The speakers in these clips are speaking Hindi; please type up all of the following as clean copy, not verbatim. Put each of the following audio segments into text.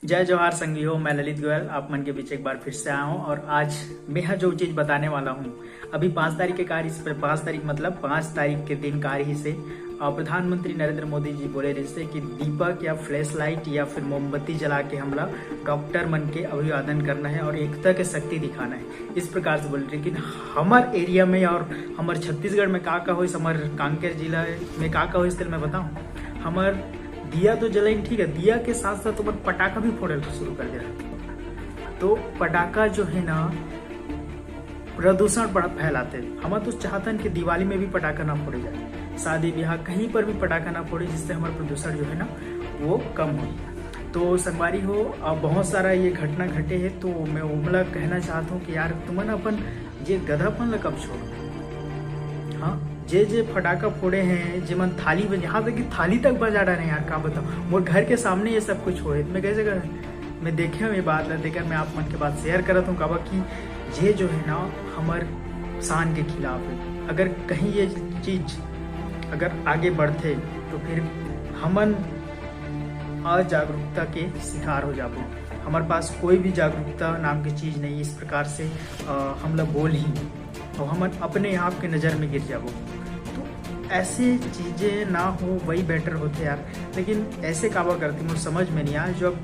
जय जवाहर संगियो, मैं ललित गोयल आप मन के बीच एक बार फिर से आया हूँ। और आज मैं जो चीज बताने वाला हूँ, अभी 5 तारीख के कार्य इस पर 5 तारीख मतलब 5 तारीख के दिन कार्य ही से प्रधानमंत्री नरेंद्र मोदी जी बोले रहे कि दीपक या फ्लैश लाइट या फिर मोमबत्ती जला के हमला डॉक्टर मन के अभिवादन करना है और एकता के शक्ति दिखाना है। इस प्रकार से बोल रहे, लेकिन हमार एरिया में और हमारे छत्तीसगढ़ में का हो, हमारे कांकेर जिला में का हो, इसलिए मैं बताऊँ। हमार दिया तो जलाइन ठीक है, दिया के साथ साथ तो पटाखा भी फोड़े शुरू कर दे रहा। तो पटाखा जो है ना प्रदूषण बड़ा फैलाते हैं। हम तो चाहते हैं कि दिवाली में भी पटाखा ना फोड़े जाए, शादी ब्याह कहीं पर भी पटाखा ना फोड़े, जिससे हमारा प्रदूषण जो है ना वो कम हो। तो संगवारी हो, अब बहुत सारा ये घटना घटे है, तो मैं उमला कहना चाहता हूँ कि यार तुमन अपन ये गधापन ल कब छोड़ो। हाँ, जे फटाखा फोड़े हैं, जेमन थाली बन, यहाँ तक कि थाली तक बजा रहे हैं यार, का बताओ। मोर घर के सामने ये सब कुछ हो है, मैं कैसे कर मैं देखे हूँ ये बात देखकर मैं आप मन के बात शेयर करता हूँ। काबा कि ये जो है ना हमार शान के खिलाफ है। अगर कहीं ये चीज अगर आगे बढ़ते तो फिर हमन अजागरूकता के शिकार हो जाबो। हमारे पास कोई भी जागरूकता नाम की चीज नहीं, इस प्रकार से हम लोग बोल ही और हम अपने आप के नज़र में गिर जाबो। तो ऐसे चीज़ें ना हो वही बेटर होते यार, लेकिन ऐसे काबा करती मुझे समझ में नहीं आया। जब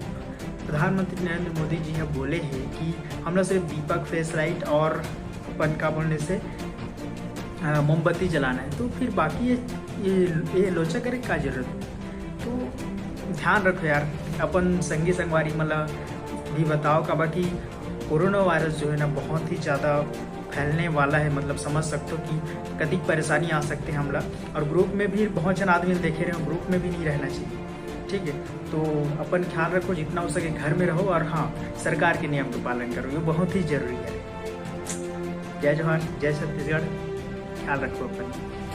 प्रधानमंत्री नरेंद्र मोदी जी ने बोले हैं कि हम लोग सिर्फ दीपक फ्लैश लाइट और अपन का बोलने से मोमबत्ती जलाना है, तो फिर बाकी ये लोचा करे का जरूरत है। तो ध्यान रखो यार, अपन संगी संगवारी मतलब भी बताओ का बाकी कोरोना वायरस जो है ना बहुत ही ज़्यादा फैलने वाला है। मतलब समझ सकते हो कि कभी परेशानी आ सकते हैं हमला। और ग्रुप में भी बहुत जन आदमी देखे रहे हो, ग्रुप में भी नहीं रहना चाहिए, ठीक है। तो अपन ख्याल रखो, जितना हो सके घर में रहो, और हाँ सरकार के नियम का पालन करो, ये बहुत ही जरूरी है। जय जवाहर, जय छत्तीसगढ़, ख्याल रखो अपन।